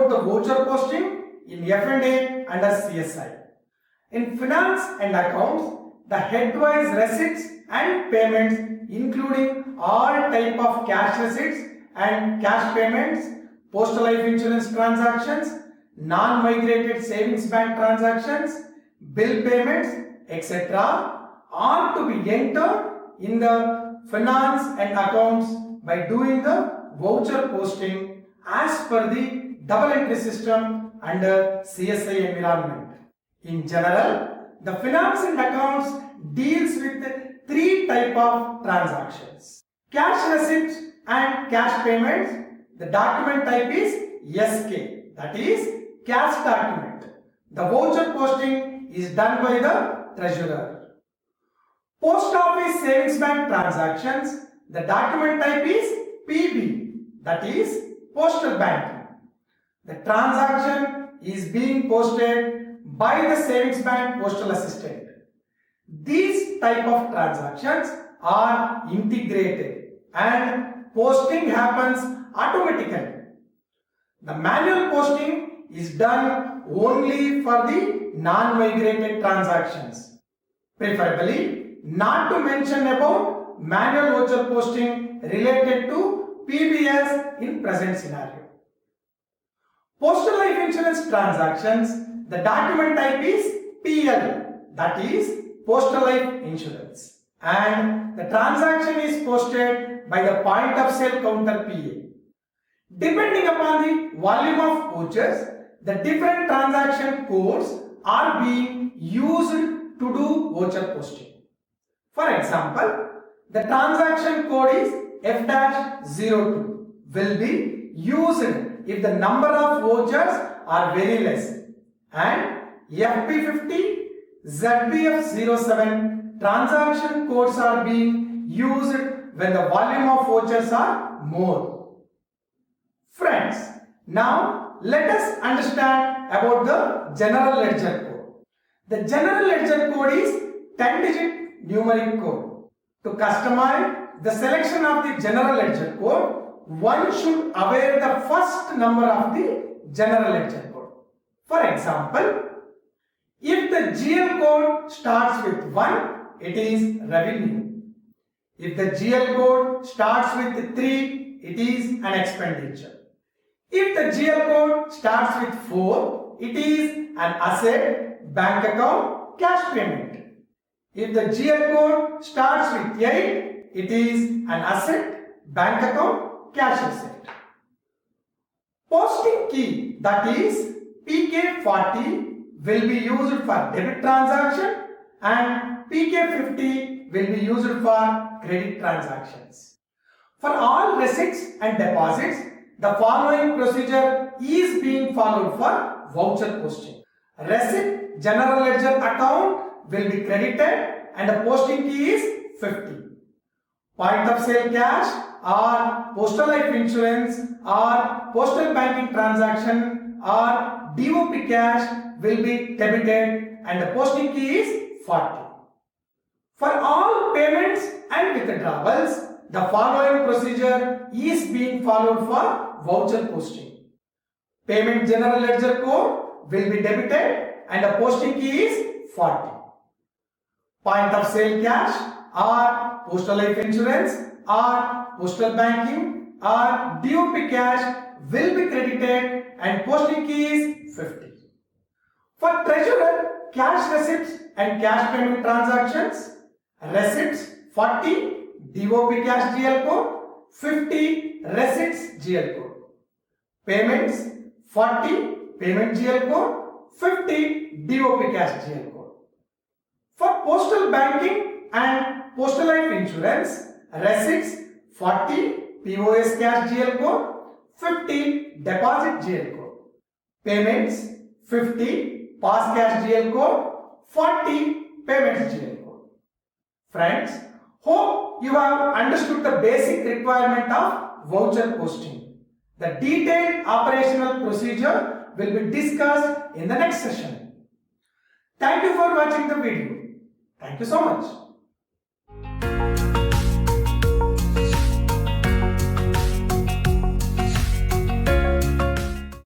about the voucher posting in F&A under CSI. In finance and accounts, the headwise receipts and payments including all type of cash receipts and cash payments, postal life insurance transactions, non-migrated savings bank transactions, bill payments, etc. are to be entered in the finance and accounts by doing the voucher posting as per the double entry system under CSI environment. In general, the finance and accounts deals with three type of transactions. Cash receipts and cash payments, the document type is SK, that is cash document. The voucher posting is done by the treasurer. Post office savings bank transactions, the document type is PB, that is postal banking. The transaction is being posted by the savings bank postal assistant. These type of transactions are integrated and posting happens automatically. The manual posting is done only for the non-migrated transactions. Preferably not to mention about manual voucher posting related to PBS in present scenario. Postal life insurance transactions, the document type is PL, that is postal life insurance, and the transaction is posted by the point of sale counter PA. Depending upon the volume of vouchers, the different transaction codes are being used to do voucher posting. For example, the transaction code is F-02 will be used if the number of vouchers are very less, and FP50, ZBF07 transaction codes are being used when the volume of vouchers are more. Friends, now let us understand about the general ledger code. The general ledger code is 10-digit numeric code. To customize the selection of the general ledger code, one should aware the first number of the general ledger code. For example, if the GL code starts with 1, it is revenue. If the GL code starts with 3, it is an expenditure. If the GL code starts with 4, it is an asset, bank account, cash payment. If the GL code starts with 8, it is an asset, bank account, cash receipt. Posting key, that is PK40, will be used for debit transaction and PK50 will be used for credit transactions. For all receipts and deposits, the following procedure is being followed for voucher posting. Receipt general ledger account will be credited and the posting key is 50. Point of sale cash or postal life insurance or postal banking transaction or DOP cash will be debited and the posting key is 40. For all payments and withdrawals, the following procedure is being followed for voucher posting. Payment general ledger code will be debited and the posting key is 40. Point of sale cash or postal life insurance or postal banking or DOP cash will be credited and posting key is 50. For treasurer, cash receipts and cash payment transactions, receipts 40, DOP cash GL code, 50 receipts GL code. Payments 40, payment GL code, 50 DOP cash GL code. For postal banking and postal life insurance, receipts 40, POS cash GL code, 50 deposit GL code. Payments 50 pass cash GL code, 40 payments GL code. Friends, hope you have understood the basic requirement of voucher posting. The detailed operational procedure will be discussed in the next session. Thank you for watching the video. Thank you so much.